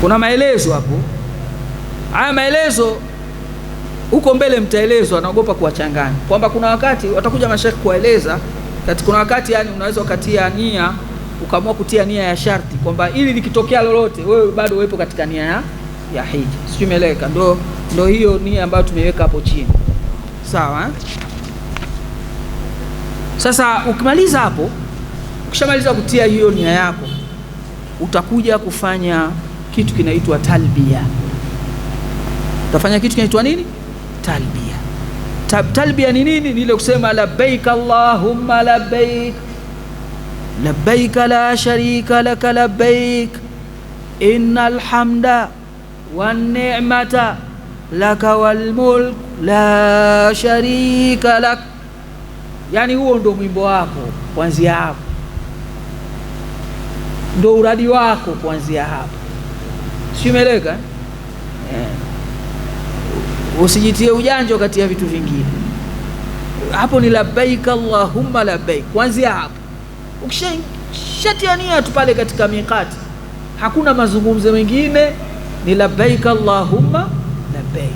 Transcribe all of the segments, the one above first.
Kuna maelezo hapo. Haya maelezo huko mbele mtaelezwa, naogopa kuwachanganya, kwamba kuna wakati watakuja mashekhi kueleza kuna wakati yani unaweza ukatia nia, ukaamua kutia nia ya sharti kwamba ili likitokea lolote wewe bado uwepo katika nia ya hija. Sio, imeeleka? Ndio hiyo nia ambayo tumeweka hapo chini. Sawa, Sasa ukimaliza hapo, ukishamaliza kutia hiyo nia yako, utakuja kufanya kitu kinaitwa talbia. Utafanya kitu kinaitwa nini? Talbia. Talbia ni nini? Ni ile kusema labbaik allahumma labbaik, labbaik la sharika lak labbaik, innal hamda wan ni'mata laka wal mulk la sharika lak. Yani huo ndo mwimbo wako kuanzia hapo, ndo uradi wako kuanzia hapo. Simeleka? Usijitie ujanja kati ya vitu vingine. Hapo ni labbaik allahumma labbaik. Kuanzia hapo ukishatia nia tu pale katika miqati, hakuna mazungumzo mengine, ni labbaik allahumma labbaik,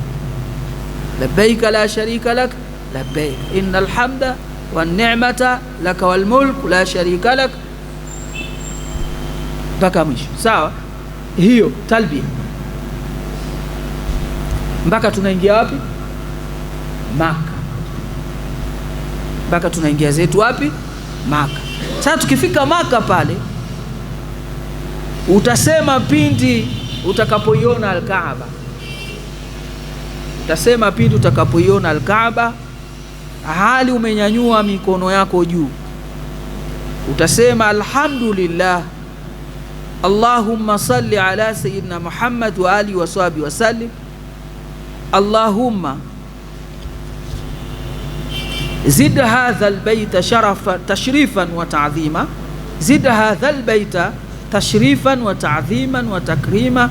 labbaik la sharika lak labbaik, innal hamda wan ni'mata laka wal mulk la sharika lak, mpaka mwisho. Sawa, hiyo talbia. Mpaka tunaingia wapi? Maka. Mpaka tunaingia zetu wapi? Maka. Sasa tukifika Maka pale, utasema pindi utakapoiona Al-Kaaba, utasema pindi utakapoiona Al-Kaaba hali umenyanyua mikono yako juu, utasema alhamdulillah Allahumma salli ala sayyidina Muhammad wa alihi wa sahbihi wa sallim, Allahumma zid hadha albayta tashrifan wa ta'dhima, zid hadha albayta tashrifan wa ta'dhiman wa takrima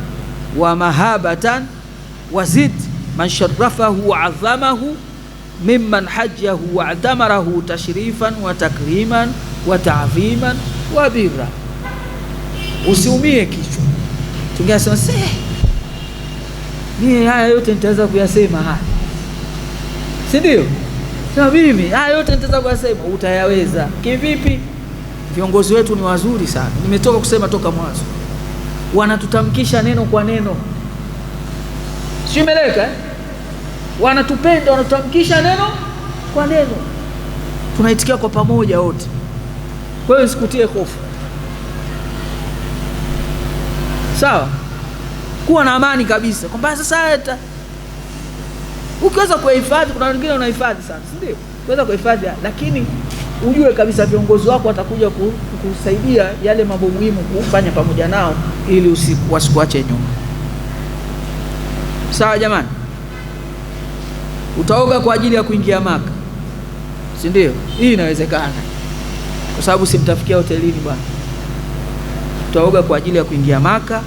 wa mahabatan, wa zid man sharafahu wa 'azzamahu mimman hajjahu wa atamarahu tashrifan wa takriman wa ta'dhiman wa birra. Usiumie kichwa. Tungesema mimi haya yote nitaweza kuyasema haya, si ndio? Sasa mimi haya yote nitaweza kuyasema. Utayaweza kivipi? Viongozi wetu ni wazuri sana, nimetoka kusema toka mwanzo, wanatutamkisha neno kwa neno. Sio, imeleka? Wanatupenda, wanatutamkisha neno kwa neno, tunaitikia kwa pamoja wote. Kwa hiyo usikutie hofu. Sawa, kuwa na amani kabisa kwamba sasa hata ukiweza kuhifadhi, kuna wengine wanahifadhi sana, si ndio? Ukiweza kuhifadhi, lakini ujue kabisa viongozi wako watakuja kukusaidia yale mambo muhimu kufanya pamoja nao, ili wasikuache nyuma. Sawa jamani? Utaoga kwa ajili ya kuingia Maka, si ndio? Hii inawezekana kwa sababu simtafikia hotelini bwana. Utaoga kwa ajili ya kuingia Maka,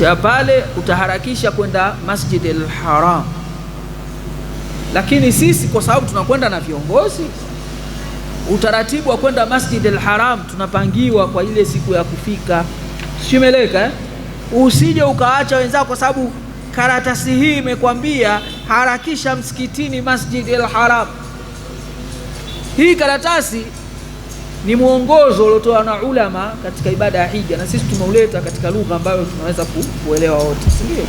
kisha pale utaharakisha kwenda Masjid al-Haram. Lakini sisi kwa sababu tunakwenda na viongozi, utaratibu wa kwenda Masjid al-Haram tunapangiwa kwa ile siku ya kufika. Simeleka? Usije ukaacha wenzako, kwa sababu karatasi hii imekwambia harakisha msikitini Masjid al-Haram. Hii karatasi ni mwongozo uliotoa na ulama katika ibada ya hija, na sisi tumeuleta katika lugha ambayo tunaweza kuelewa wote, si ndio?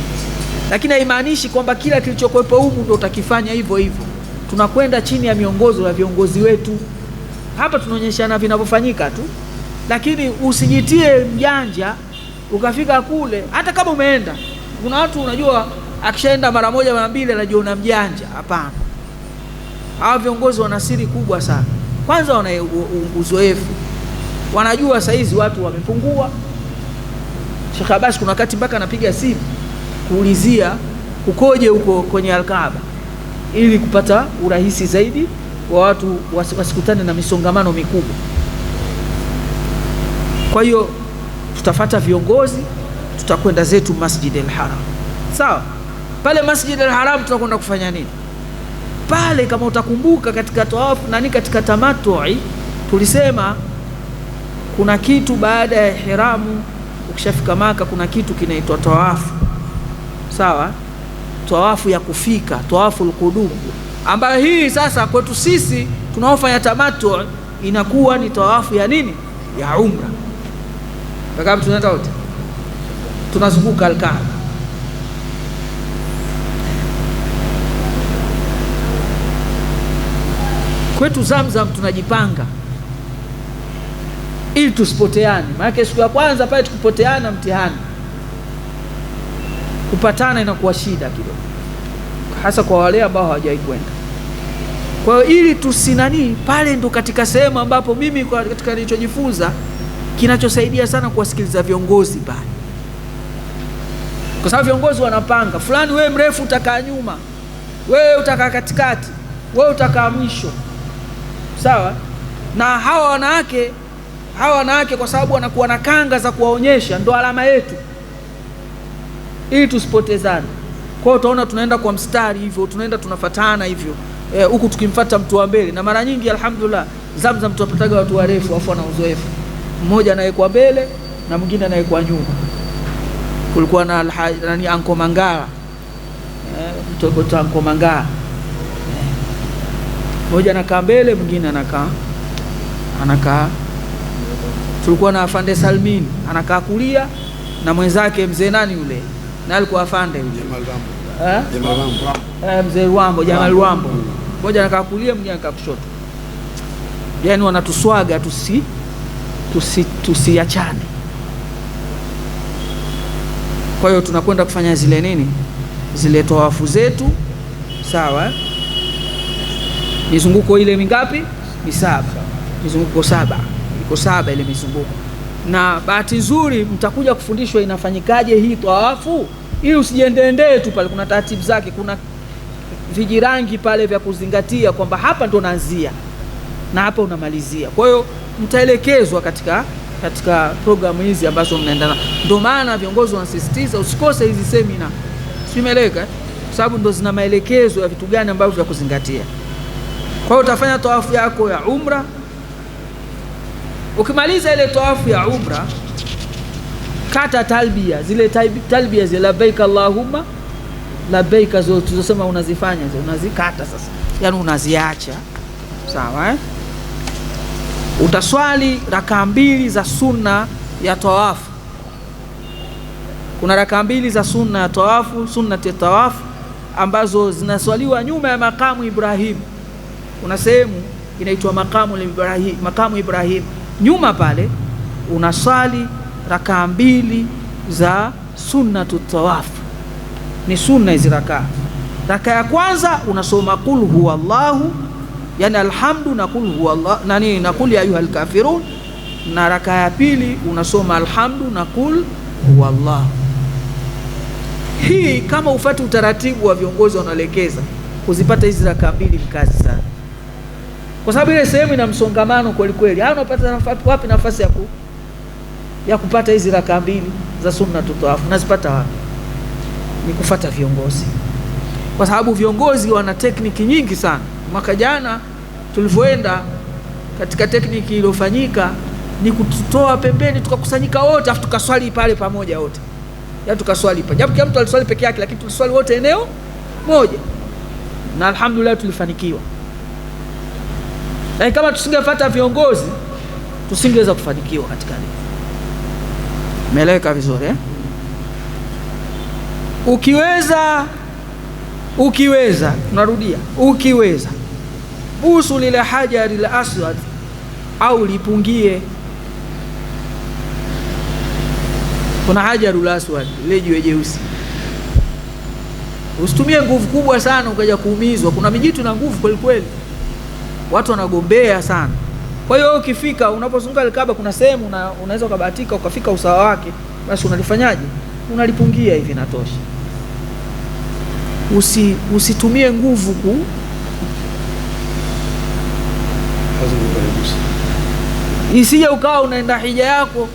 Lakini haimaanishi kwamba kila kilichokuwepo humu ndio utakifanya hivyo hivyo. Tunakwenda chini ya miongozo ya viongozi wetu. Hapa tunaonyeshana vinavyofanyika tu, lakini usijitie mjanja ukafika kule. Hata kama umeenda, kuna watu unajua akishaenda mara moja mara mbili anajiona mjanja. Hapana, hawa viongozi wana siri kubwa sana. Kwanza wana uzoefu, wanajua saizi watu wamepungua. Sheikh Abbas kuna wakati mpaka anapiga simu kuulizia kukoje huko kwenye Al-Kaaba, ili kupata urahisi zaidi wa watu wasikutane na misongamano mikubwa. Kwa hiyo tutafata viongozi, tutakwenda zetu Masjid al-Haram. Sawa? Pale Masjid al-Haram tutakwenda kufanya nini? Pale kama utakumbuka katika tawafu katika tamattu'i tulisema kuna kitu baada ya ihramu ukishafika Maka kuna kitu kinaitwa tawafu, sawa, tawafu ya kufika, tawafu al-qudum, ambayo hii sasa kwetu sisi tunaofanya tamattu inakuwa ni tawafu ya nini, ya umra. Mpaka tunaenda wote tunazunguka al-Kaaba. Kwetu Zamzam tunajipanga ili tusipoteane, maana siku ya kwanza pale tukipoteana mtihani, kupatana inakuwa shida kidogo, hasa kwa wale ambao hawajai kwenda. Kwa hiyo ili tusinani pale, ndo katika sehemu ambapo mimi katika nilichojifunza kinachosaidia sana kuwasikiliza viongozi pale, kwa sababu viongozi wanapanga fulani, wewe mrefu utakaa nyuma, wewe utakaa katikati, wewe utakaa mwisho, sawa. Na hawa wanawake kwa sababu wanakuwa na kanga za kuwaonyesha, ndo alama yetu ili tusipotezane. Kwa hiyo utaona tunaenda kwa mstari hivyo, tunaenda tunafatana hivyo huku tukimfuata mtu wa mbele. Na mara nyingi alhamdulillah Zamzam tunapataga watu warefu afu na uzoefu, mmoja anayekuwa mbele na mwingine anayekuwa nyuma. Kulikuwa na nani, Anko Mangala, mtoto Anko Mangala, mmoja anakaa mbele, mwingine anakaa. Tulikuwa na Afande Salmin anakaa kulia na mwenzake mzee nani yule, na alikuwa afande yule mzee Rwambo, Jamal Rwambo, mmoja anakaa kulia, mwingine anakaa kushoto. Yani wanatuswaga tusiachane. Kwa hiyo tunakwenda kufanya zile nini, zile tawafu zetu, sawa. Mizunguko ile mingapi? Misaba. Mizunguko saba. Iko saba ile mizunguko. Na bahati nzuri mtakuja kufundishwa inafanyikaje hii tawafu, ili usijiendeendee tu pale. Kuna taratibu zake, kuna vijirangi pale vya kuzingatia kwamba hapa ndo naanzia na hapa unamalizia. Kwa hiyo mtaelekezwa katika programu hizi ambazo mnaendana. Ndio maana viongozi wanasisitiza usikose hizi semina, simeleka, kwa sababu ndo zina maelekezo ya vitu gani ambavyo vya kuzingatia. Kwa hiyo utafanya tawafu yako ya umra. Ukimaliza ile tawafu ya umra, kata talbia, zile talbia zile labbaik Allahumma labbaik zote tulizosema unazifanya, unazikata sasa, yani unaziacha, sawa. Utaswali rakaa 2 za sunna ya tawafu. Kuna rakaa 2 za sunna ya tawafu, sunnati ya tawafu, ambazo zinaswaliwa nyuma ya makamu Ibrahim. Kuna sehemu inaitwa makamu Ibrahim, nyuma pale unaswali rakaa 2 za sunnatu tawafu. Ni sunna hizi rakaa. Rakaa ya kwanza unasoma qul huwallahu, yani alhamdu na qul huwallahu nani na qul ya ayyuhal kafirun, na rakaa ya pili unasoma alhamdu na qul huwallahu. Hii kama ufuate utaratibu wa viongozi wanaelekeza, kuzipata hizi rakaa 2 mkazi sana, kwa sababu ile sehemu ina msongamano kweli kweli. Unapata wapi nafasi ya kupata hizi rakaa 2 za sunna tawafu? Unazipata wapi? Ni kufuata viongozi, kwa sababu viongozi wana tekniki nyingi sana. Mwaka jana tulivyoenda, katika tekniki iliyofanyika ni kututoa pembeni, tukakusanyika wote afu tukaswali pale pamoja wote, ya tukaswali pamoja, japo kila mtu aliswali peke yake, lakini tuliswali wote eneo moja, na alhamdulillah tulifanikiwa. Lakini kama tusingefuata viongozi tusingeweza kufanikiwa katika hili. Umeeleweka vizuri eh? Ukiweza tunarudia, ukiweza busu lile hajari la aswad au lipungie. Kuna hajarul aswad ile jiwe jeusi, usitumie nguvu kubwa sana ukaja kuumizwa. Kuna mijitu na nguvu kweli kweli, watu wanagombea sana. Kwa hiyo ukifika, unapozunguka Al-Kaaba, kuna sehemu unaweza ukabahatika ukafika usawa wake, basi unalifanyaje? Unalipungia hivi, natosha. Usitumie nguvu isije ukawa unaenda hija yako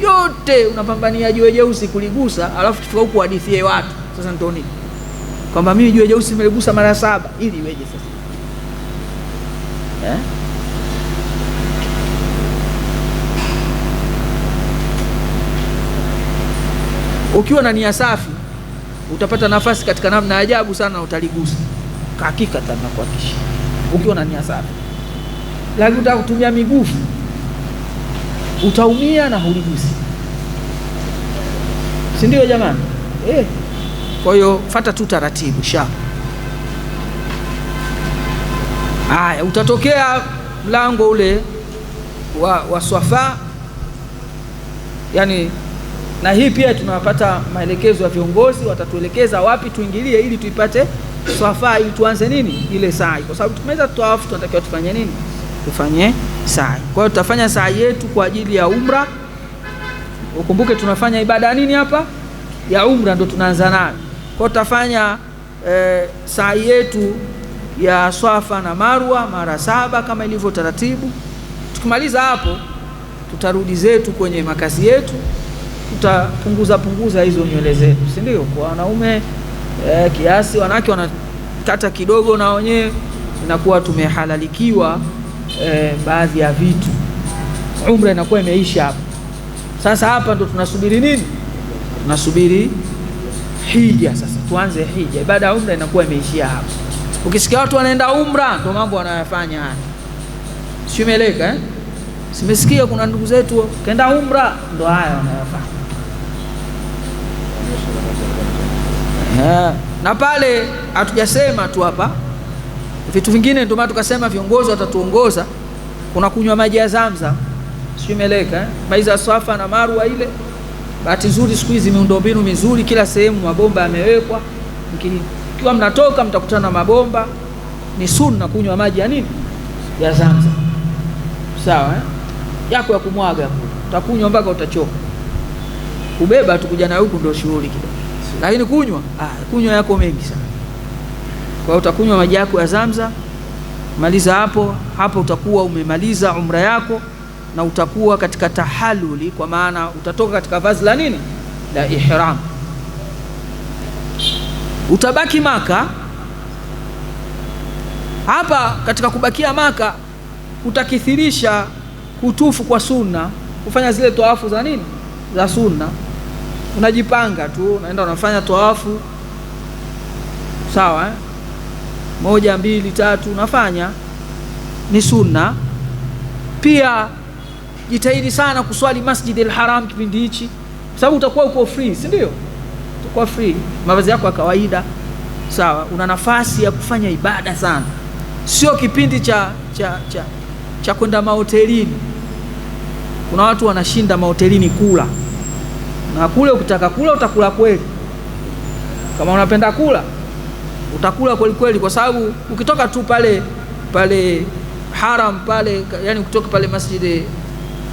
yote unapambania jiwe jeusi kuligusa, alafu kifika huku hadithie watu. Sasa ndio nini? Kwamba mimi jiwe jeusi nimeligusa mara 7, ili iweje sasa? Ukiwa na nia safi utapata nafasi katika namna ajabu sana, utaligusa hakika nakuhakikisha, ukiwa na nia safi. Lakini utaka kutumia migufu utaumia na huligusi, si ndio jamani? Kwa hiyo fuata tu taratibu sha. Haya, utatokea mlango ule wa Swafa, yani na hii pia tunapata maelekezo ya viongozi, watatuelekeza wapi tuingilie ili tuipate Swafa, ili tuanze nini ile sa'i, kwa sababu tumeweza tawafu, tunatakiwa tufanye nini? Tufanye sa'i. Kwa hiyo tutafanya sa'i yetu kwa ajili ya umra. Ukumbuke tunafanya ibada nini hapa ya umra, ndo tunaanza nayo. Kwa hiyo tutafanya sa'i yetu ya Swafa na Marwa mara 7 kama ilivyo taratibu. Tukimaliza hapo tutarudi zetu kwenye makazi yetu, tutapunguza hizo nywele zetu, si ndio? Kwa wanaume kiasi, wanawake wanakata kidogo, na wenyewe inakuwa tumehalalikiwa baadhi ya vitu. Umra inakuwa imeisha hapo. Sasa hapa ndo tunasubiri nini? Tunasubiri hija. Sasa tuanze hija, ibada ya umra inakuwa imeishia hapo. Ukisikia watu wanaenda umra, ndo mambo wanayofanya haya, sio imeleka Simesikia kuna ndugu zetu kaenda umra, ndo haya wanayofanya. Na pale hatujasema tu hapa vitu vingine, ndio maana tukasema viongozi watatuongoza. Kuna kunywa maji ya Zamzam, sio imeleka maji ya Swafa na Marwa ile. Bahati nzuri siku hizi miundombinu mizuri, kila sehemu mabomba yamewekwa. Mkiwa mnatoka mtakutana na mabomba. Ni sunna kunywa maji ya nini? Ya Zamzam. Sawa yako ya kumwaga, utakunywa mpaka utachoka. Kubeba tukuja na huku ndio shughuli kidogo, lakini kunywa yako mengi sana. Kwa hiyo utakunywa maji yako ya Zamzam, maliza hapo utakuwa umemaliza umra yako, na utakuwa katika tahaluli, kwa maana utatoka katika vazi la nini? La ihram. Utabaki Maka. Hapa katika kubakia Maka utakithirisha kutufu kwa sunna, kufanya zile tawafu za nini? Za sunna. Unajipanga tu, unaenda unafanya tawafu, sawa 1 2 3 unafanya, ni sunna. Pia jitahidi sana kuswali Masjid al-Haram kipindi hichi, sababu utakuwa uko free, si ndio? Utakuwa free, mavazi yako ya kawaida, sawa. Una nafasi ya kufanya ibada sana, sio kipindi cha kwenda mahotelini. Kuna watu wanashinda mahotelini kula, na kule ukitaka kula utakula kweli. Kama unapenda kula utakula kweli kweli, kwa sababu ukitoka tu pale haram pale, yani ukitoka pale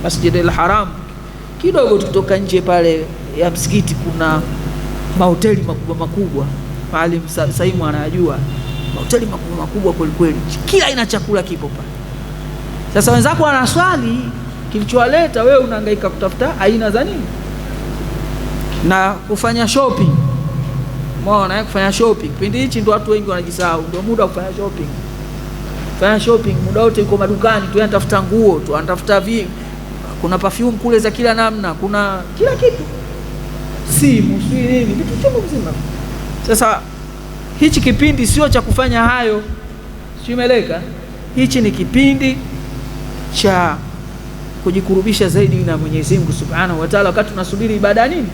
Masjid al-Haram kidogo, tukitoka nje pale ya msikiti kuna mahoteli makubwa pale. Saimu anajua mahoteli makubwa kweli kweli, kila aina chakula kipo pale. Sasa wenzako wanaswali, kilichowaleta wewe unahangaika kutafuta aina za nini na kufanya shopping. Umeona, kufanya shopping kipindi hichi ndio watu wengi wanajisahau, ndio muda wa kufanya shopping. Fanya shopping muda wote, uko madukani tu, anatafuta nguo tu, anatafuta kuna perfume kule za kila namna, kuna kila kitu, simu nini, vitu chungu mzima. Sasa hichi kipindi sio cha kufanya hayo, sio imeleka. Hichi ni kipindi cha kujikurubisha zaidi na Mwenyezi Mungu Subhanahu wa Ta'ala. Wakati tunasubiri ibada nini?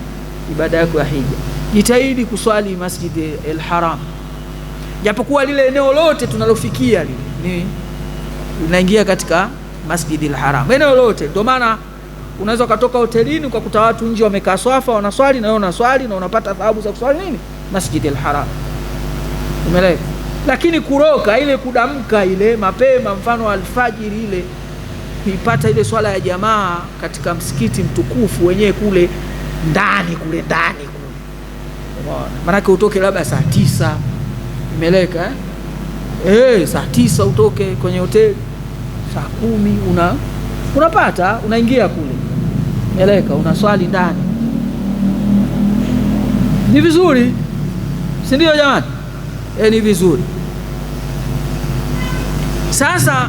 Ibada yako ya hija, jitahidi kuswali Masjid al-Haram, japokuwa lile eneo lote tunalofikia ni linaingia katika Masjid al-Haram, eneo lote. Ndio maana unaweza kutoka hotelini ukakuta watu nje wamekaa Swafa wanaswali, na wewe unaswali na unapata thawabu za kuswali nini? Masjid al-Haram. Umeelewa? Lakini kuroka ile, kudamka ile mapema, mfano alfajiri ile, kuipata ile swala ya jamaa katika msikiti mtukufu wenyewe kule ndani kule. Umeona? Maana utoke labda saa 9, imeleka saa 9 utoke kwenye hoteli, saa 10 unapata unaingia kule, imeleka, unaswali ndani. Ni vizuri, si ndio jamani? Ni vizuri. Sasa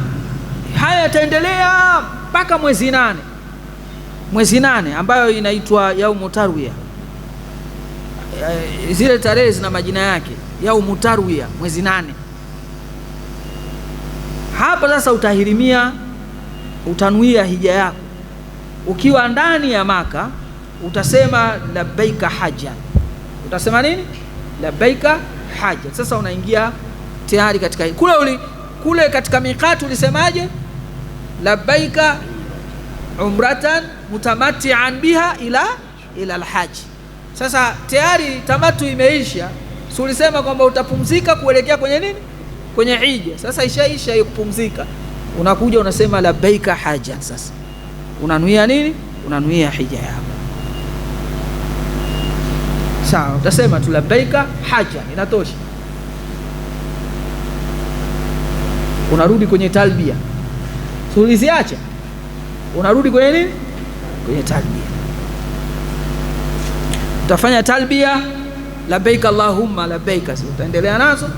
haya yataendelea mpaka mwezi 8 ambayo inaitwa Yaumu Tarwiya. zile tarehe zina majina yake. Yaumu tarwiya, mwezi 8. Hapa sasa utahirimia, utanuia hija yako. Ukiwa ndani ya Maka utasema labbaika hajja. Utasema nini? Labbaika hajja. Sasa unaingia tayari katika kule katika miqati ulisemaje? Labbaika umratan mutamatti'an biha ila alhajj. Sasa tayari tamatu imeisha. Si ulisema kwamba utapumzika kuelekea kwenye nini? Kwenye hija. Sasa ishaisha hiyo kupumzika. Unakuja unasema labbaika hajja. Sasa unanuia nini? Unanuia hija yako. Sawa, utasema tu labbaika hajja, inatosha. Unarudi kwenye talbia. Uliziacha, unarudi kwenye nini? Kwenye talbia. Utafanya talbia labbaik allahumma labbaik, utaendelea nazo.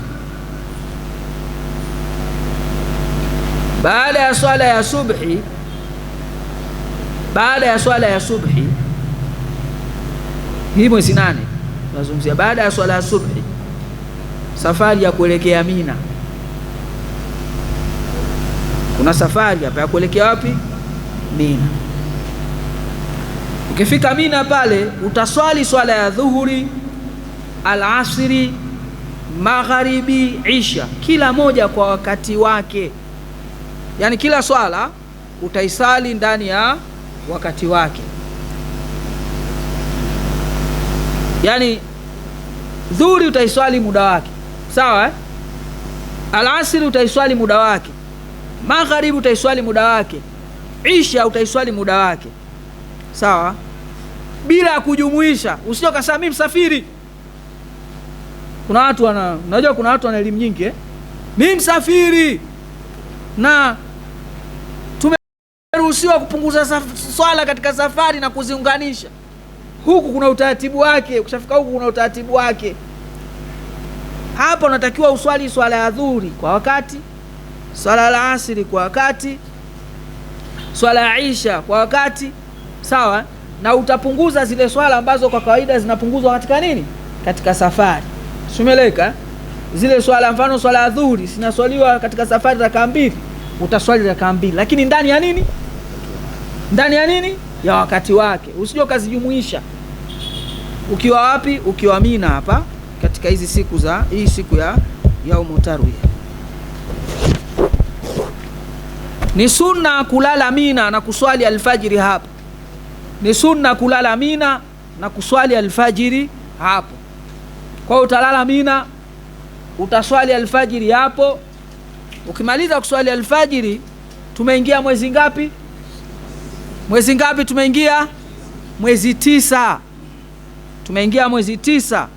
Baada ya swala ya subhi, hii mwezi 8 tunazungumzia. Baada ya swala ya subhi, safari ya kuelekea Mina. Kuna safari hapa ya kuelekea wapi? Mina. Ukifika Mina pale utaswali swala ya dhuhuri, al-asri, magharibi, isha, kila moja kwa wakati wake. Yani kila swala utaisali ndani ya wakati wake. Yani dhuhuri utaiswali muda wake, sawa? Al-asri utaiswali muda wake, magharibi utaiswali muda wake, isha utaiswali muda wake, sawa, bila kujumuisha. Usije ukasema mimi msafiri. Kuna watu unajua kuna watu wana elimu nyingi mimi msafiri, na tumeruhusiwa kupunguza swala katika safari na kuziunganisha. Huku kuna utaratibu wake, ukishafika huku kuna utaratibu wake. Hapa unatakiwa uswali swala ya dhuhuri kwa wakati, swala la asri kwa wakati, swala ya isha kwa wakati, sawa, na utapunguza zile swala ambazo kwa kawaida zinapunguzwa katika nini? Katika safari. Sumeleka zile swala, mfano swala ya dhuhuri sinaswaliwa katika safari rakaa 2, utaswali rakaa 2, lakini ndani ya nini? Ndani ya nini? Ya wakati wake. Usije ukazijumuisha. Ukiwa wapi? Ukiwa Mina hapa katika hizi siku hii siku ya yaumu tarwiya. Ni sunna kulala Mina na kuswali alfajiri hapo. Ni sunna kulala Mina na kuswali alfajiri hapo. Kwa utalala Mina, utaswali alfajiri hapo. Ukimaliza kuswali alfajiri, tumeingia mwezi ngapi? Mwezi ngapi tumeingia? Mwezi 9. Tumeingia mwezi 9.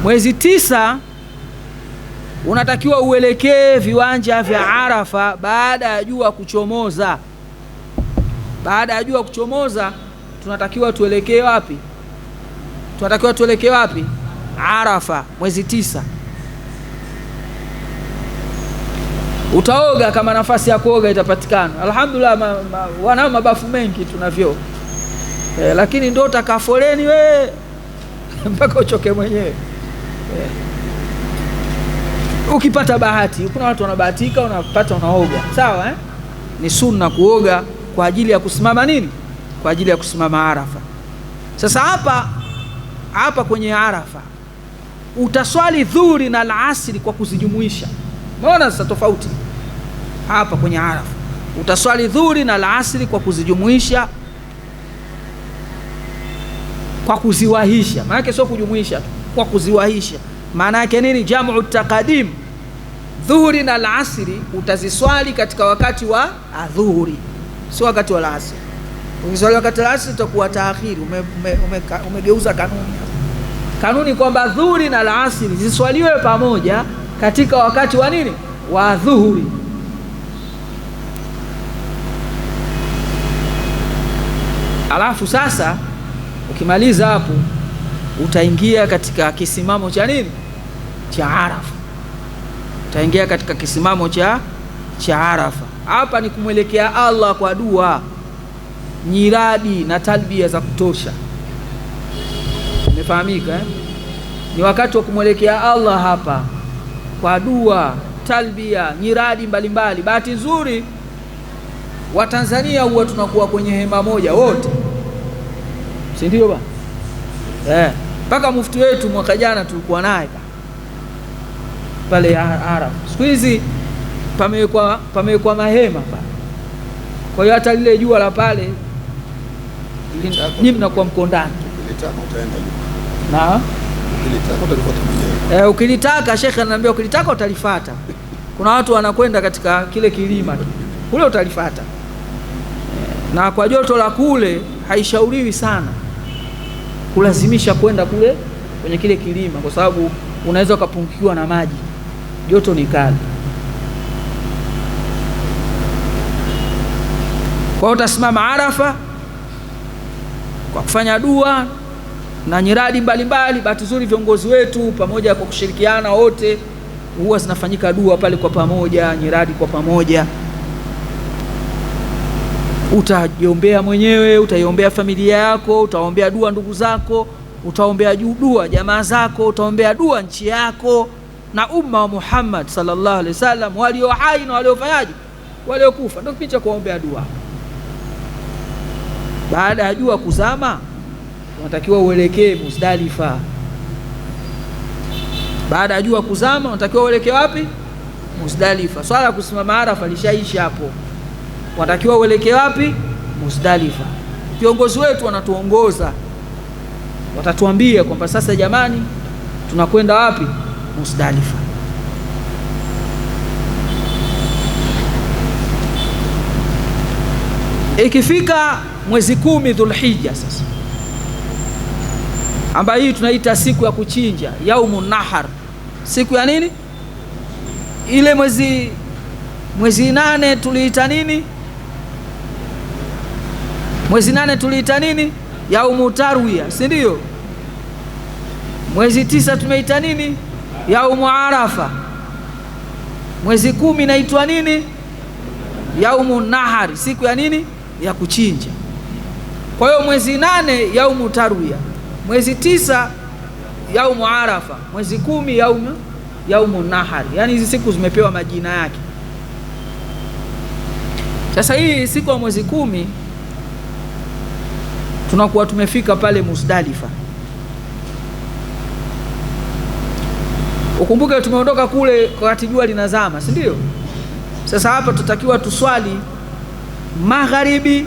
Mwezi 9 unatakiwa uelekee viwanja vya Arafa baada ya jua kuchomoza. Baada ya jua kuchomoza tunatakiwa tuelekee wapi? Tunatakiwa tuelekee wapi? Arafa, mwezi 9. Utaoga kama nafasi ya kuoga itapatikana. Alhamdulillah, wanao mabafu mengi tunavyo. Lakini ndio utakaa foleni wewe mpaka uchoke mwenyewe. Ukipata bahati, kuna watu wanabahatika unapata unaoga, sawa Ni sunna kuoga kwa ajili ya kusimama nini? Kwa ajili ya kusimama Arafa. Sasa hapa kwenye Arafa utaswali dhuhuri na al-asri kwa kuzijumuisha. Umeona sasa tofauti? Hapa kwenye Arafa utaswali dhuhuri na al-asri kwa kuzijumuisha, kwa kuziwahisha. Maana yake sio kujumuisha, kwa kuziwahisha. Maana yake nini? Jamu taqadim. Dhuhuri na al-asri utaziswali katika wakati wa adhuhuri, sio wakati wa al-asri. Ukiswali wakati wa al-asri utakuwa taakhiri, umegeuza kanuni kwamba dhuhuri na al-asri ziswaliwe pamoja katika wakati wa nini? Wa dhuhuri. Alafu sasa ukimaliza hapo utaingia katika kisimamo cha nini? Cha Arafa. Utaingia katika kisimamo cha Arafa. Hapa ni kumwelekea Allah kwa dua, nyiradi na talbia za kutosha. Imefahamika eh? Ni wakati wa kumwelekea Allah hapa kwa dua, talbia, nyiradi mbalimbali. Bahati nzuri wa Tanzania huwa tunakuwa kwenye hema moja wote, si ndio bwana? Mpaka mufti wetu mwaka jana tulikuwa naye pale Arafa. Siku hizi pamewekwa mahema pale, kwa hiyo hata lile jua la pale nyinyi mnakuwa mko ndani. Ukilitaka shekhe ananiambia ukilitaka utalifuata. Kuna watu wanakwenda katika kile kilima kule, utalifuata. Na kwa joto la kule haishauriwi sana kulazimisha kwenda kule kwenye kile kilima, kwa sababu unaweza ukapungukiwa na maji, joto ni kali. Kwa utasimama Arafa kwa kufanya dua na nyiradi mbalimbali. Bahati nzuri viongozi wetu pamoja kwa kushirikiana wote huwa zinafanyika dua pale kwa pamoja, nyiradi kwa pamoja. Utajiombea mwenyewe, utaiombea familia yako, utaombea dua ndugu zako, utaombea dua jamaa zako, utaombea dua nchi yako na umma wa Muhammad sallallahu alaihi wasallam, walio hai na waliofanyaje, waliokufa. Ndio kipindi cha kuombea dua. Baada ya jua kuzama unatakiwa uelekee Muzdalifa. Baada ya jua kuzama unatakiwa uelekee wapi? Muzdalifa. Swala la kusimama Arafa lishaisha hapo. Unatakiwa uelekee wapi? Muzdalifa. Viongozi wetu wanatuongoza, watatuambia kwamba sasa jamani, tunakwenda wapi? Muzdalifa. Ikifika mwezi 10 Dhulhijja sasa, ambayo hii tunaita siku ya kuchinja, yaumun nahar. Siku ya nini? Ile mwezi 8 tuliita nini? Mwezi 8 tuliita nini? Yaumu tarwiya, si ndio? Mwezi 9 tumeita nini? Yaumu arafa. Mwezi 10 inaitwa nini? Yaumu nahari, siku ya nini? Ya kuchinja. Kwa hiyo mwezi 8 yaumu tarwiya, mwezi 9 yaumu arafa, mwezi 10 yaumu nahari. Yani hizi siku zimepewa majina yake. Sasa hii siku ya mwezi 10 tunakuwa tumefika pale Muzdalifa. Ukumbuke tumeondoka kule wakati jua linazama, si ndio? Sasa hapa tutakiwa tuswali magharibi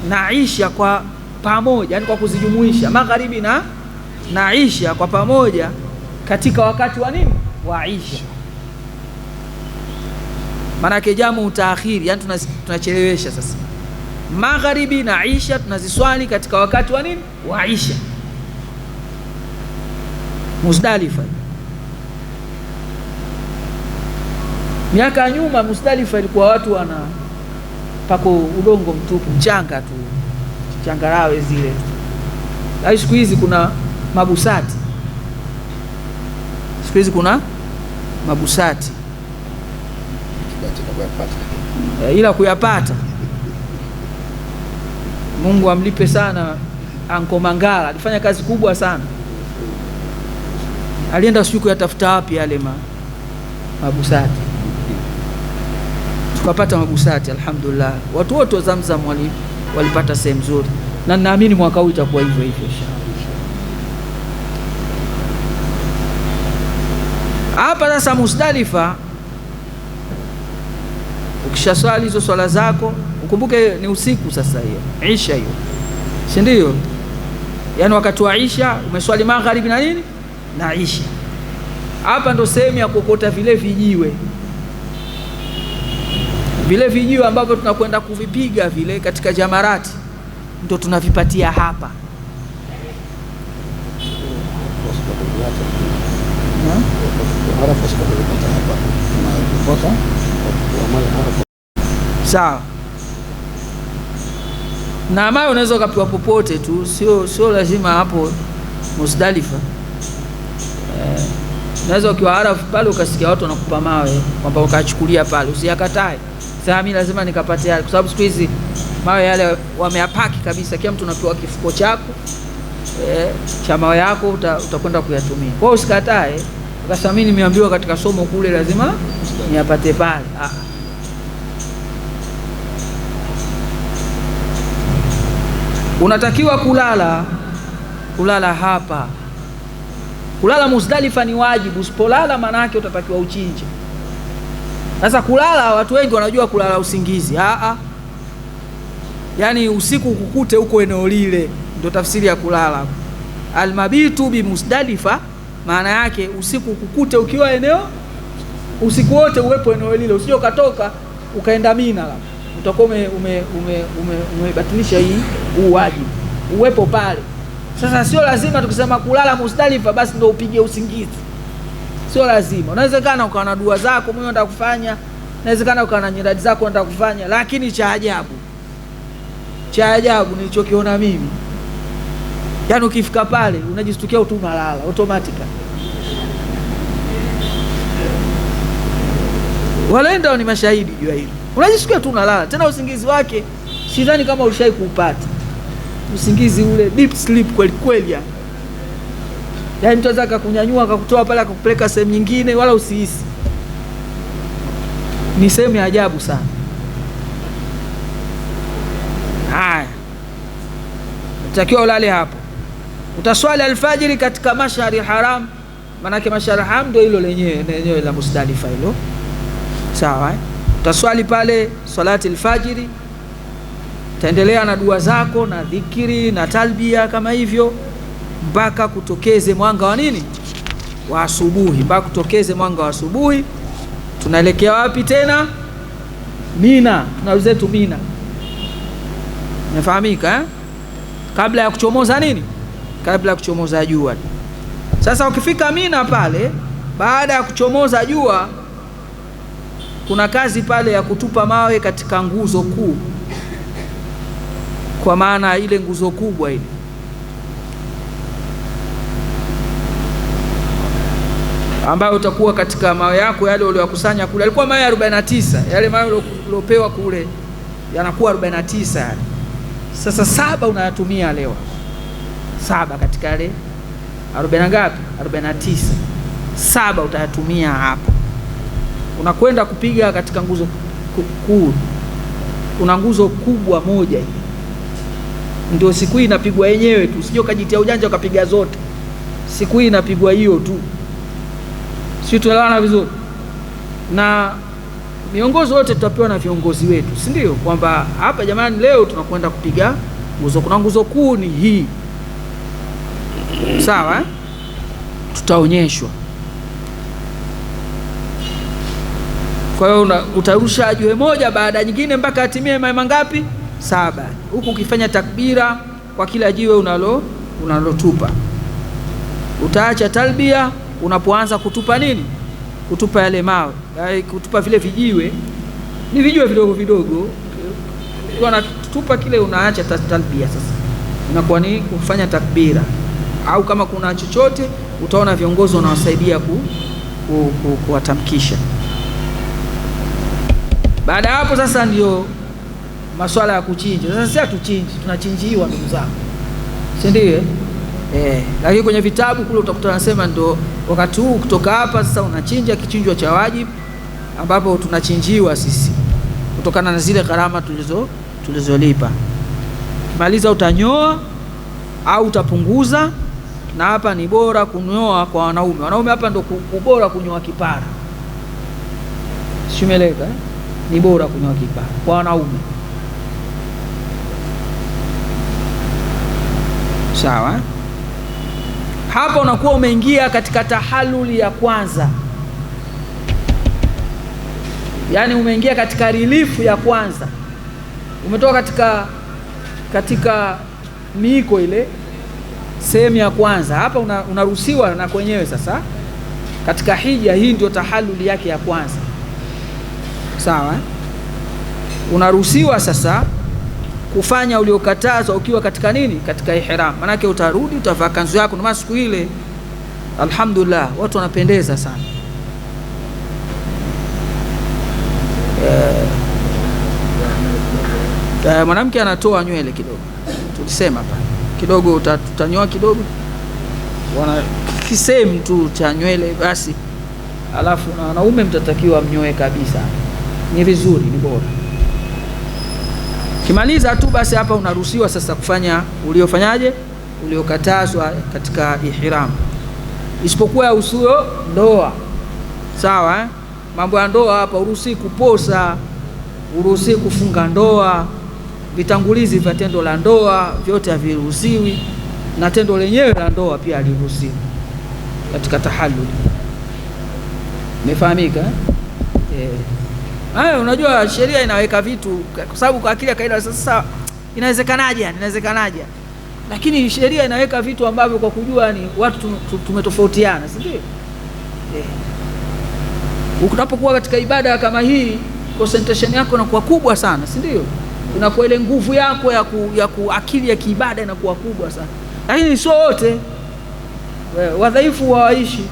na isha kwa pamoja, yani kwa kuzijumuisha magharibi na isha kwa pamoja katika wakati wa nini? Wa isha. Maanake jamu utaakhiri, yani tunachelewesha. Sasa magharibi na isha tunaziswali katika wakati wa nini? Wa isha, Muzdalifa. Miaka ya nyuma Muzdalifa ilikuwa watu pako udongo mtupu, mchanga tu, changarawe zile. Lakini siku hizi kuna mabusati, siku hizi kuna mabusati, ila kuyapata Mungu amlipe sana Anko Mangala, alifanya kazi kubwa sana. Alienda siku yatafuta wapi yale mabusati, tukapata mabusati alhamdulillah. Watu wote wa Zamzam walipata sehemu nzuri, na naamini mwaka huu itakuwa hivyo hivyo hapa. Sasa Muzdalifa, ukishaswali hizo swala zako, ukumbuke ni usiku sasa, hiyo isha hiyo, si ndio? Yani wakati wa isha umeswali magharibi na nini na isha. Hapa ndo sehemu ya kuokota vile vijiwe ambavyo tunakwenda kuvipiga vile katika jamarati, ndo tunavipatia hapa. Sawa. Na mawe unaweza ukapiwa popote tu, sio lazima hapo Muzdalifa. Unaweza ukiwa Arafa pale ukasikia watu wanakupa mawe kwamba ukachukulia pale, usiyakatae. Sasa mimi lazima nikapate yale, kwa sababu siku hizi mawe yale wameyapaki kabisa, kila mtu anapewa kifuko chako, cha mawe yako utakwenda kuyatumia. Kwa hiyo usikatae ukasema mimi nimeambiwa katika somo kule lazima niyapate pale. Unatakiwa kulala hapa. Kulala Muzdalifa ni wajibu. Usipolala maana yake utatakiwa uchinje. Sasa kulala, watu wengi wanajua kulala usingizi. Yaani usiku ukukute huko eneo lile, ndio tafsiri ya kulala. Almabitu bi Muzdalifa maana yake usiku ukukute ukiwa eneo, usiku wote uwepo eneo lile, usije ukatoka ukaenda Mina, utakuwa umebatilisha huu wajibu, uwepo pale. Sasa sio lazima tukisema kulala Muzdalifa basi ndio upige usingizi, sio lazima. Unawezekana ukawa na dua zako mwenyewe unataka kufanya, inawezekana ukawa na nyiradi zako unataka kufanya, lakini cha ajabu nilichokiona mimi, yaani ukifika pale unajistukia tu unalala automatically. Walenda ni mashahidi juu ya hilo. Unajistukia tu unalala, tena usingizi wake sidhani kama ulishai kuupata. Usingizi ule deep sleep kweli kweli. Yaani mtu anaweza kukunyanyua akakutoa pale akakupeleka sehemu nyingine wala usihisi. Ni sehemu ya ajabu sana. Haya. Utakiwa ulale hapo. Utaswali alfajiri katika Mash'ari Haram. Maana Mash'ari Haram ndio hilo lenyewe la Muzdalifa hilo. Sawa. Utaswali pale salati alfajiri. Utaendelea na dua zako na dhikiri na talbia kama hivyo mpaka kutokeze mwanga wa nini? Wa asubuhi. Mpaka kutokeze mwanga wa asubuhi. Tunaelekea wapi tena? Mina. Tunaruzetu Mina. Unafahamika kabla ya kuchomoza nini? Kabla ya kuchomoza jua. Sasa ukifika Mina pale, baada ya kuchomoza jua, kuna kazi pale ya kutupa mawe katika nguzo kuu. Kwa maana ile nguzo kubwa ile, ambayo utakuwa katika mawe yako yale uliyokusanya kule. Alikuwa mawe 49, yale mawe uliopewa kule yanakuwa 49 yale. Sasa 7 unayatumia leo. 7 katika yale 40 ngapi? 49. 7 utayatumia hapo. Unakwenda kupiga katika nguzo kuu. Kuna nguzo kubwa moja hivi. Ndio siku hii inapigwa yenyewe tu. Usije ukajitia ujanja ukapiga zote. Siku hii inapigwa hiyo tu. Sisi tunaelewana vizuri. Na miongozo yote tutapewa na viongozi wetu, si ndio? Kwamba hapa jamani, leo tunakwenda kupiga nguzo. Kuna nguzo kuu ni hii. Sawa? Tutaonyeshwa. Kwa hiyo utarusha jiwe moja baada nyingine mpaka atimie mawe mangapi? 7. Huku ukifanya takbira kwa kila jiwe unalotupa. Utaacha talbia unapoanza kutupa nini? Kutupa yale mawe. Kutupa vile vijiwe. Ni vijiwe vidogo vidogo. Unatupa kile unaacha talbia sasa. Inakuwa ni kufanya takbira. Au kama kuna chochote utaona viongozi wanawasaidia kuwatamkisha. Baada ya hapo sasa ndio masuala ya kuchinja. Sasa si hatuchinji, tunachinjiwa ndugu zangu. Si ndio? Lakini kwenye vitabu kule utakuta wanasema ndio wakati huu kutoka hapa sasa unachinja kichinjwa cha wajibu, ambapo tunachinjiwa sisi kutokana na zile gharama tulizolipa. Kimaliza utanyoa au utapunguza, na hapa ni bora kunyoa kwa wanaume. Wanaume hapa ndio bora kunyoa kipara. Simeleka ni bora kunyoa kipara kwa wanaume. Sawa? Hapa unakuwa umeingia katika tahaluli ya kwanza. Yaani umeingia katika relifu ya kwanza. Umetoka katika miiko ile sehemu ya kwanza. Hapa unaruhusiwa na kwenyewe sasa. Katika hija hii ndio tahaluli yake ya kwanza. Sawa? Unaruhusiwa sasa kufanya uliokatazwa ukiwa katika nini? Katika ihram. Manake utarudi utavaa kanzu yako. Na siku ile alhamdulillah watu wanapendeza sana. Mwanamke anatoa nywele kidogo. Tulisema hapa kidogo utanyoa kidogo, wana kisehemu tu cha nywele basi, alafu na wanaume mtatakiwa mnyoe kabisa, ni vizuri, ni bora. Kimaliza tu basi, hapa unaruhusiwa sasa kufanya uliofanyaje, uliokatazwa katika ihram, isipokuwa usio ndoa. Sawa eh? Mambo ya ndoa hapa, uruhusi kuposa, uruhusi kufunga ndoa, vitangulizi vya tendo la ndoa vyote haviruhusiwi, na tendo lenyewe la ndoa pia haliruhusiwi katika tahallul. Umefahamika eh? Hayo unajua sheria inaweka vitu kwa sababu kwa akili ya kaida sasa inawezekanaje, lakini sheria inaweka vitu ambavyo kwa kujua ni watu tumetofautiana, si ndio? Unapokuwa katika ibada kama hii, concentration yako inakuwa kubwa sana, si ndio? Unakuwa ile nguvu yako ya akili ya kiibada inakuwa kubwa sana, lakini sio wote wadhaifu waishi.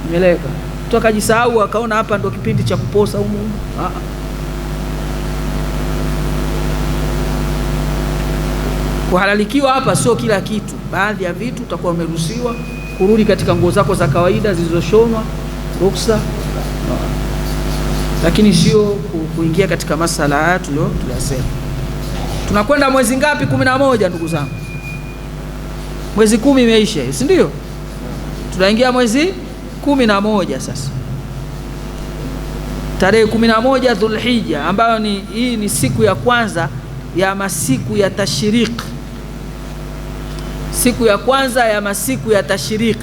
Umeeleka? Toka jisahau akaona hapa ndo kipindi cha kuposa humu. Kuhalalikiwa hapa sio kila kitu, baadhi ya vitu utakuwa umeruhusiwa kurudi katika nguo zako za kawaida zilizoshonwa, ruksa, lakini sio kuingia katika masala haya tuliyosema. Tunakwenda mwezi ngapi? 11 ndugu zangu, mwezi 10 imeisha, si ndio? Tunaingia mwezi 11 sasa, tarehe 11 Dhulhijja, ambayo hii ni siku ya kwanza ya masiku ya tashriq, siku ya kwanza ya masiku ya tashriq.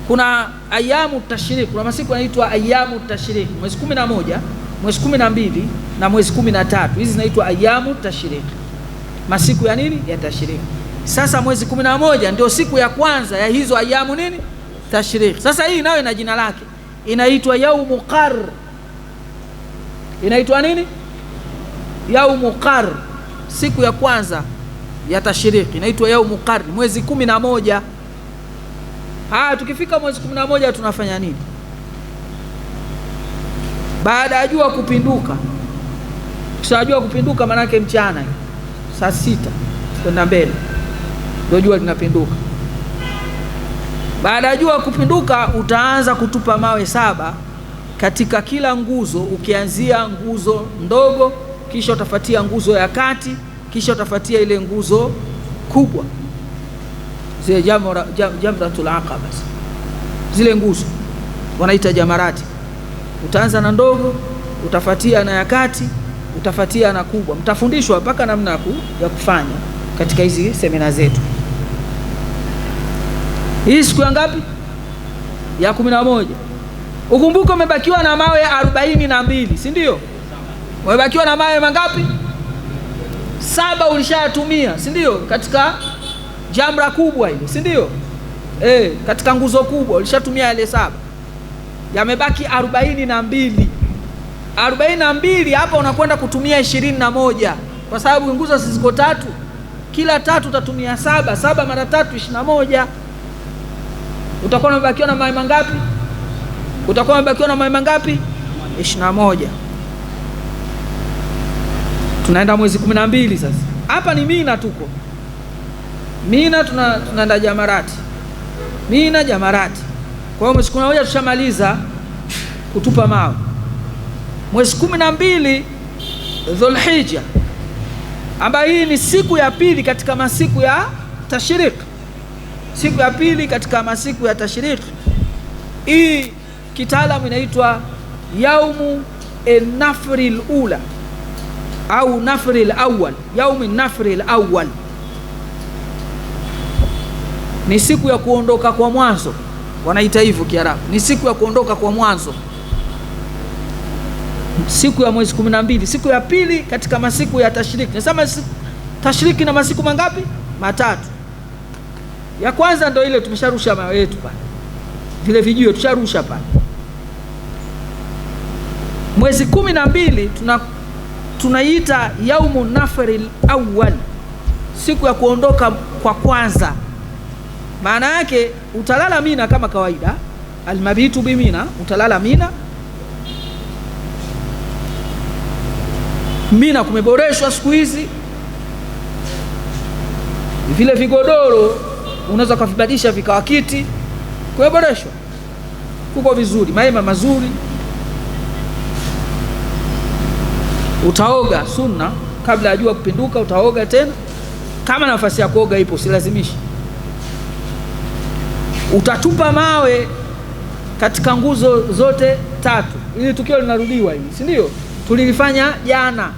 Kuna ayamu tashriq, kuna masiku yanaitwa ayamu tashriq, mwezi 11, mwezi 12 na mwezi 13. Hizi zinaitwa ayamu tashriq, masiku ya nini? Ya tashriq. Sasa mwezi 11 ndio siku ya kwanza ya hizo ayamu nini? Tashriq. Sasa hii nayo ina jina lake, inaitwa yaumu qar. Inaitwa nini? Yaumu qar. Siku ya kwanza ya tashriq inaitwa yaumu qar, mwezi 11. Tukifika mwezi 11 tunafanya nini? Baada ya jua kupinduka. Kisha kupinduka maana yake mchana saa 6 kwenda mbele ndio jua linapinduka. Baada ya jua kupinduka utaanza kutupa mawe 7 katika kila nguzo, ukianzia nguzo ndogo, kisha utafuatia nguzo ya kati, kisha utafuatia ile nguzo kubwa, zile jamratul aqaba, zile nguzo wanaita jamarati. Utaanza na ndogo, utafuatia na ya kati, utafuatia na kubwa. Mtafundishwa mpaka namna ya kufanya katika hizi semina zetu. Hii siku ya ngapi? Ya 11. Ukumbuke umebakiwa na mawe 42, si ndio? Umebakiwa na mawe mangapi? 7 ulishayatumia, si ndio? Katika jamra kubwa ile, si ndio? Katika nguzo kubwa ulishatumia yale 7. Yamebaki 42. 42 hapa unakwenda kutumia 21 kwa sababu nguzo ziko 3. Kila 3 utatumia 7. 7 mara 3 21. Utakuwa umebakiwa na mawe mangapi? 21. Tunaenda mwezi 12 sasa. Hapa ni Mina, tuko Mina, tunaenda jamarati. Mina jamarati. Kwa hiyo mwezi 11 tushamaliza kutupa mawe. Mwezi 12 Dhulhijja, ambayo hii ni siku ya pili katika masiku ya tashriq. Siku ya pili katika masiku ya tashriq. Hii kitaalamu inaitwa yaumu an-nafri al-ula au nafri al-awwal. Yaumu an-nafri al-awwal ni siku ya kuondoka kwa mwanzo, wanaita hivyo Kiarabu. Ni siku ya kuondoka kwa mwanzo, siku ya mwezi 12, siku ya pili katika masiku ya tashriq. Nasema tashriki na masiku mangapi? 3. Ya kwanza ndio ile tumesharusha mawe yetu pale, vile vijio tusharusha pale. Mwezi 12 tunaita yaumu nafri al-awwal, siku ya kuondoka kwa kwanza. Maana yake utalala Mina kama kawaida, almabitu bimina, utalala Mina. Mina kumeboreshwa siku hizi, Vile vigodoro unaweza kuvibadilisha vikawa kiti, kuboreshwa, kuko vizuri, mahema mazuri. Utaoga sunna kabla ya jua kupinduka, utaoga tena kama nafasi ya kuoga ipo, usilazimishi. Utatupa mawe katika nguzo zote tatu. Ili tukio linarudiwa hili, si ndio? Tulilifanya jana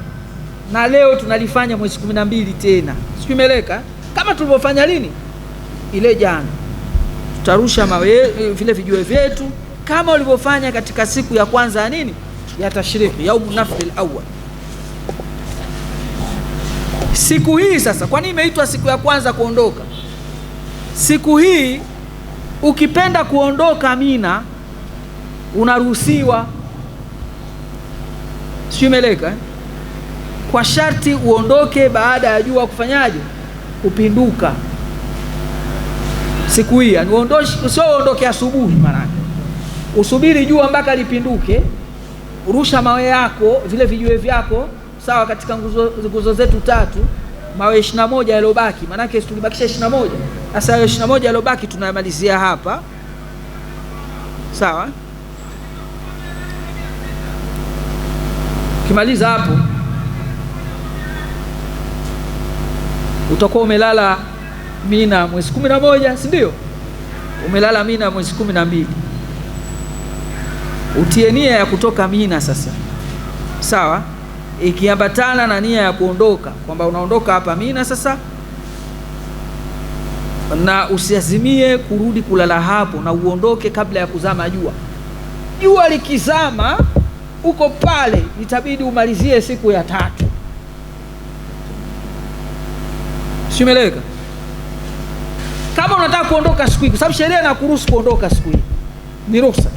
na leo tunalifanya mwezi 12 tena, sikimeleka kama tulivyofanya lini ile jana. Tutarusha mawe vile vijue vyetu kama ulivyofanya katika siku ya kwanza ya nini, ya tashriki, yaumu nafri al-awwal. Siku hii sasa, kwa nini imeitwa siku ya kwanza kuondoka? Siku hii ukipenda kuondoka Mina unaruhusiwa, sio meleka kwa sharti uondoke baada ya jua kufanyaje, kupinduka. Siku hii yani sio uondoke asubuhi, maana usubiri jua mpaka lipinduke, urusha mawe yako vile vijue vyako, sawa, katika nguzo zetu tatu, mawe 21 yalobaki, maana yake tulibakisha 21. Sasa hayo 21 yalobaki tunamalizia hapa, sawa. Kimaliza hapo utakuwa umelala Mina mwezi 11, si ndio? Umelala Mina mwezi 12. Utie nia ya kutoka Mina sasa, sawa, ikiambatana na nia ya kuondoka, kwamba unaondoka hapa Mina sasa, na usiazimie kurudi kulala hapo, na uondoke kabla ya kuzama jua. Jua likizama uko pale, itabidi umalizie siku ya 3. Simeleka kama unataka kuondoka siku hii, kwa sababu sheria inakuruhusu kuondoka siku hii, ni ruhusa.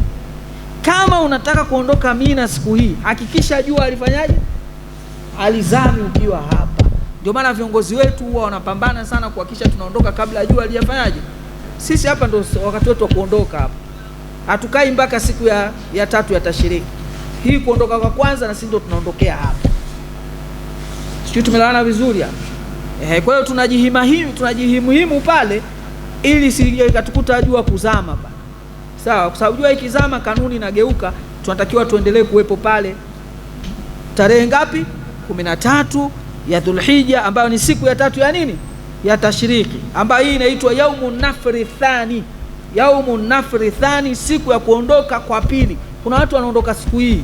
Kama unataka kuondoka Mina siku hii, hakikisha jua alifanyaje, alizami ukiwa hapa. Ndio maana viongozi wetu huwa wanapambana sana kuhakikisha tunaondoka kabla jua alifanyaje. Sisi hapa ndio wakati wetu wa kuondoka hapa, hatukai mpaka siku ya 3 ya tashriki hii kuondoka kwa kwanza, na sisi ndio tunaondokea hapa. Sisi tumelala vizuri hapa. Kwa hiyo tunajihimu pale ili sije katukuta jua kuzama pa. Sawa, kwa sababu jua ikizama kanuni inageuka, tunatakiwa tuendelee kuwepo pale. Tarehe ngapi? 13 ya Dhulhijja, ambayo ni siku ya 3 ya nini, ya tashriki, ambayo hii inaitwa yaumun nafri thani. Yaumun nafri thani, siku ya kuondoka kwa pili. Kuna watu wanaondoka siku hii,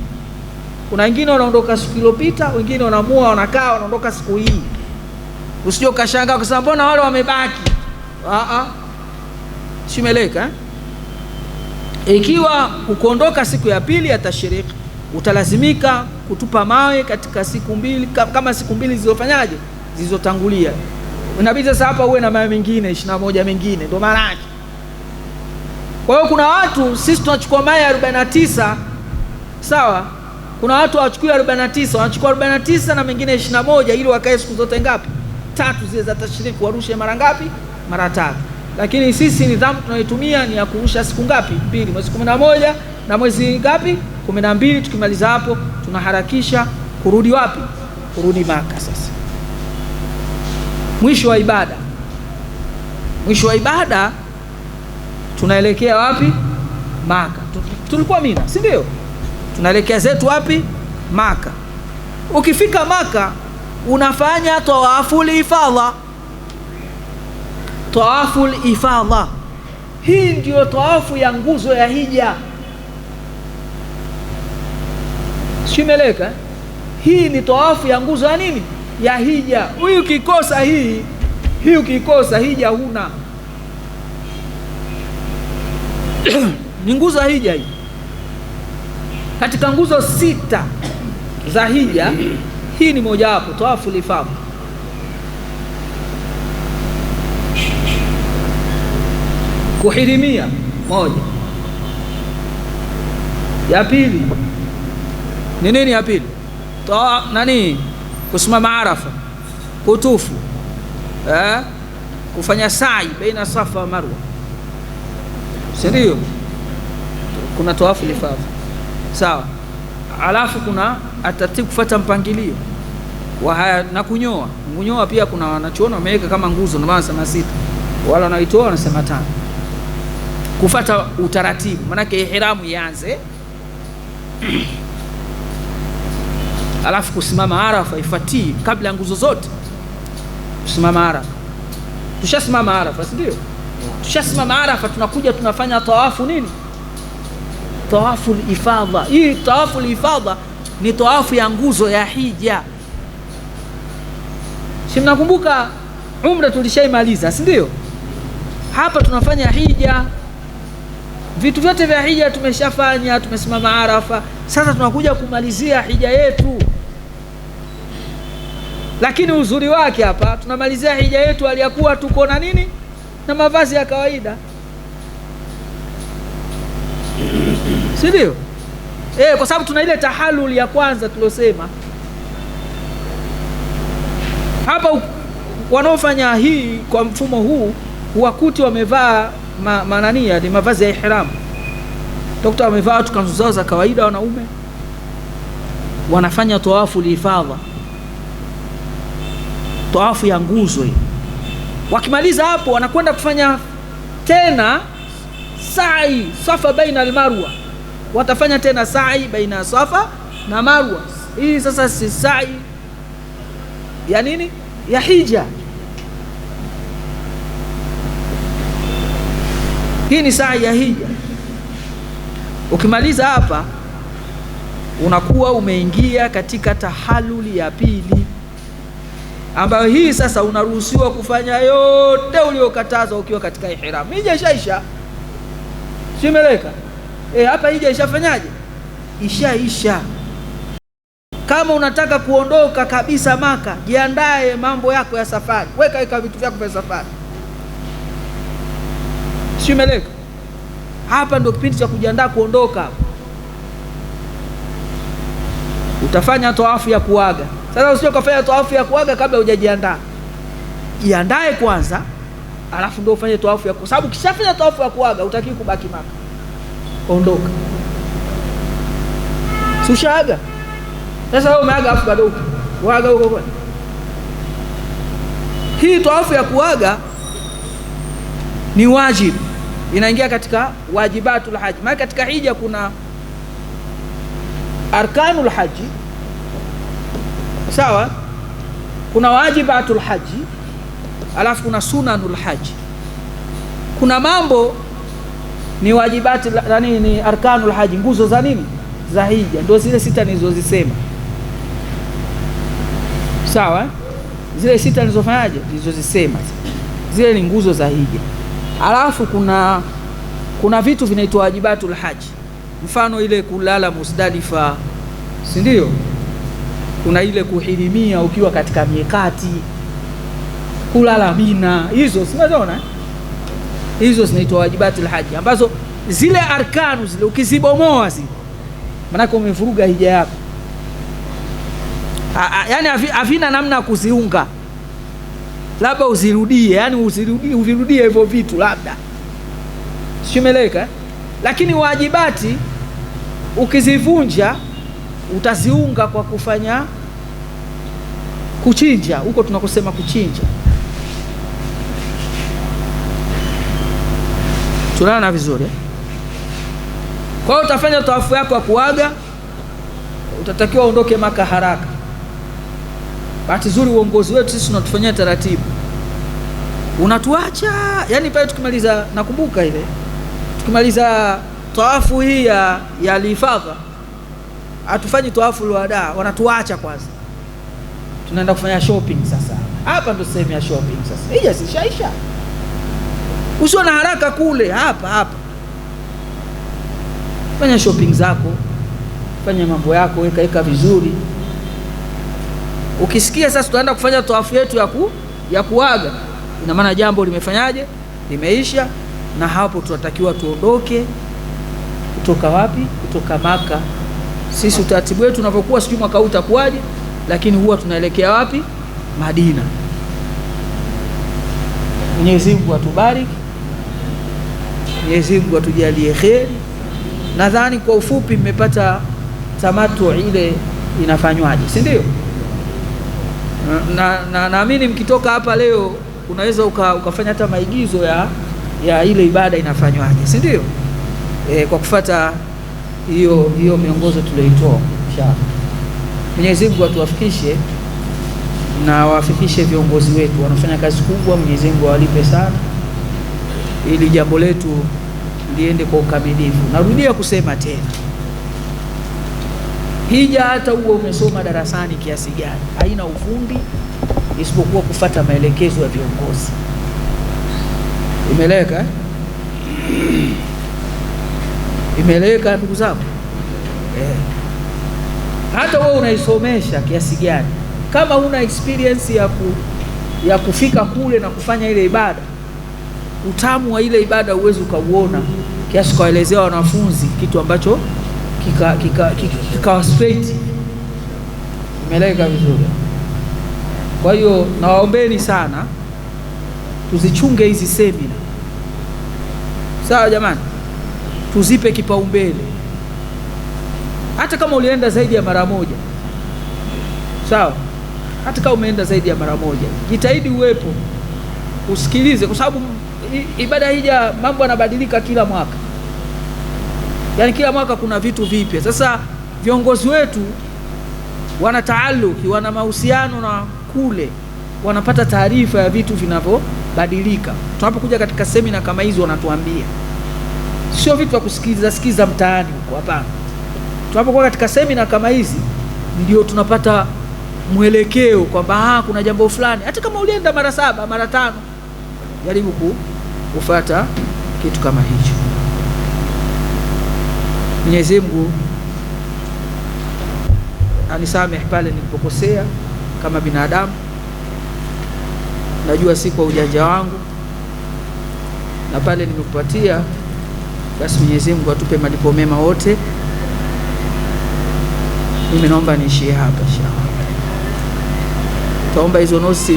kuna wengine wanaondoka siku iliyopita, wengine wanaamua wanakaa wanaondoka siku hii. Usije ukashangaa kwa sababu mbona wale wamebaki. Simeleka ikiwa ukuondoka siku ya pili ya tashriki, utalazimika kutupa mawe katika siku mbili, kama siku mbili zilizofanyaje, zilizotangulia. Inabidi sasa hapa uwe na mawe mengine 21 mengine, ndio maana yake. Kwa hiyo kuna watu, sisi tunachukua mawe 49, sawa. Kuna watu hawachukui 49, wanachukua 49 na mengine 21, ili wakae siku zote ngapi? 3 zile za tashriki, warushe mara ngapi? Mara 3. Lakini sisi nidhamu tunayotumia ni ya kurusha siku ngapi? 2, mwezi 11 na mwezi ngapi? 12. Tukimaliza hapo tunaharakisha kurudi wapi? Kurudi Maka. Sasa mwisho wa ibada, mwisho wa ibada tunaelekea wapi? Maka. Tulikuwa Mina, si ndio? Tunaelekea zetu wapi? Maka. Ukifika Maka unafanya tawaful ifadha. Tawaful ifadha hii ndio tawafu ya nguzo ya hija. Simeleka, hii ni tawafu ya nguzo ya nini, ya hija. Huyu ukikosa hii ukikosa hija huna. Ni nguzo ya hija hii. Katika nguzo 6 za hija, hii ni moja wapo, tawaful ifadha. Kuhirimia moja. Ya pili ni nini? Ya pili kusimama Arafa, kutufu, kufanya sa'i baina Safa wa Marwa, si ndio? Kuna tawafu ifadha, sawa. Alafu kuna atatibu kufuata mpangilio, na kunyoa. Kunyoa pia kuna wanachuona wameweka kama nguzo, ndio maana wanasema 6, wala wanaitoa wanasema 5. Kufuata utaratibu, manake ihramu ianze alafu kusimama Arafa ifuatie kabla ya nguzo zote. Kusimama Arafa, tushasimama Arafa, si ndio? Tushasimama Arafa, tunakuja tunafanya tawafu nini? Tawafu ifadha. Hii tawafu ifadha ni tawafu ya nguzo ya hija. Si mnakumbuka umra tulishaimaliza, si ndio? Hapa tunafanya hija, vitu vyote vya hija tumeshafanya, tumesimama Arafa. Sasa tunakuja kumalizia hija yetu, lakini uzuri wake hapa tunamalizia hija yetu aliyakuwa tuko na nini, na mavazi ya kawaida, si ndio? Kwa sababu tuna ile tahalul ya kwanza tulosema. Hapa wanaofanya hii kwa mfumo huu wakuti wamevaa manania ni mavazi ya ihram. Dokta wamevaa watu kanzu zao za kawaida, wanaume wanafanya tawafu ifadha, tawafu ya nguzo hii. Wakimaliza hapo wanakwenda kufanya tena sa'i Safa baina al-Marwa. Watafanya tena sa'i baina Safa na Marwa. Hii sasa si sa'i ya nini? Ya hija. Hii ni sa'i ya hija. Ukimaliza hapa unakuwa umeingia katika tahaluli ya pili, ambayo hii sasa unaruhusiwa kufanya yote uliokatazwa ukiwa katika ihram. Hija ishaisha, simeleka. Hapa hija ishafanyaje? Ishaisha. Kama unataka kuondoka kabisa Maka, jiandae mambo yako ya safari, weka vitu vyako vya safari, simeleka. Hapa ndio kipindi cha kujiandaa kuondoka. Utafanya tawafu ya kuaga. Sasa usije kufanya tawafu ya kuaga kabla hujajiandaa. Jiandae kwanza, alafu ndio ufanye tawafu ya kuaga. Sababu kishafanya tawafu ya kuaga utaki kubaki Maka. Ondoka. Sushaaga. Sasa wewe umeaga afu bado uaga huko kwa. Hii tawafu ya kuaga ni wajibu. Inaingia katika wajibatul haji. Maana katika hija kuna arkanul haji, sawa? Kuna wajibatul haji, alafu kuna sunanul haji. Kuna mambo ni wajibati ni arkanul haji, nguzo za nini, za hija, ndio zile 6 nilizozisema, sawa? Zile 6 nilizofanyaje, nilizozisema, zile ni nguzo za hija. Alafu kuna vitu vinaitwa wajibatul haji. Mfano ile kulala Musdalifa, si ndio? Kuna ile kuhirimia ukiwa katika miekati, kulala Mina, hizo sinaona. Hizo zinaitwa wajibatul haji, ambazo zile arkanu zile ukizibomoa zile, maana umevuruga hija yako. Yaani havina namna kuziunga, labda uzirudie, yani uvirudie hivyo vitu labda, simeleka. Lakini wajibati ukizivunja utaziunga kwa kufanya kuchinja, huko tunakosema kuchinja. Tunaona vizuri. Kwa hiyo utafanya tawafu yako ya kuaga, utatakiwa uondoke Maka haraka. Bahati nzuri uongozi wetu sisi unatufanyia taratibu, unatuacha yani pale tukimaliza, nakumbuka ile tukimaliza tawafu hii ya ifadha, hatufanyi tawafu alwada, wanatuacha kwanza, tunaenda kufanya shopping. Sasa hapa ndo sehemu ya shopping. Sasa hija sishaisha, usio na haraka kule, hapa fanya shopping zako, fanya mambo yako, weka vizuri. Ukisikia sasa tutaenda kufanya tawafu yetu ya kuaga, ina maana jambo limefanyaje, limeisha. Na hapo tunatakiwa tuondoke. Kutoka wapi? Kutoka Maka. Sisi utaratibu wetu unavyokuwa, sijui mwaka huu utakuwaje, lakini huwa tunaelekea wapi? Madina. Mwenyezi Mungu atubariki, Mwenyezi Mungu atujalie kheri. Nadhani kwa ufupi mmepata tamatu ile inafanywaje, si ndio? na naamini mkitoka hapa leo unaweza ukafanya hata maigizo ya ile ibada inafanywaje, si ndio? Kwa kufuata hiyo miongozo tulioitoa. Inshallah Mwenyezi Mungu atuwafikishe na wafikishe viongozi wetu, wanafanya kazi kubwa. Mwenyezi Mungu awalipe sana, ili jambo letu liende kwa ukamilifu. Narudia kusema tena, hija hata huo umesoma darasani kiasi gani, haina ufundi isipokuwa kufuata maelekezo ya viongozi. Imeleka imeleka ndugu zangu. Hata wewe unaisomesha kiasi gani, kama una experience ya kufika kule na kufanya ile ibada, utamu wa ile ibada uwezi ukauona kiasi kawaelezea wanafunzi kitu ambacho kikawa straight. Imeleka vizuri. Kwa hiyo nawaombeni sana tuzichunge hizi semina, sawa jamani, tuzipe kipaumbele. Hata kama ulienda zaidi ya mara moja, sawa, hata kama umeenda zaidi ya mara moja, jitahidi uwepo, usikilize, kwa sababu ibada hija mambo yanabadilika kila mwaka. Yaani kila mwaka kuna vitu vipya. Sasa viongozi wetu wana taaluki, wana mahusiano na kule, wanapata taarifa ya vitu vinavyobadilika. Tunapokuja katika semina kama hizi wanatuambia, sio vitu vya kusikiza mtaani huko, hapana. Tunapokuwa katika semina kama hizi ndio tunapata mwelekeo kwamba kuna jambo fulani. Hata kama ulienda mara 7 mara 5, jaribu kufuata kitu kama hicho. Mwenyezi Mungu anisamehe pale nilipokosea kama binadamu. Najua si kwa ujanja wangu, na pale nimekupatia, basi Mwenyezi Mungu atupe malipo mema wote. Mimi naomba niishie hapa inshallah. Taomba hizo notes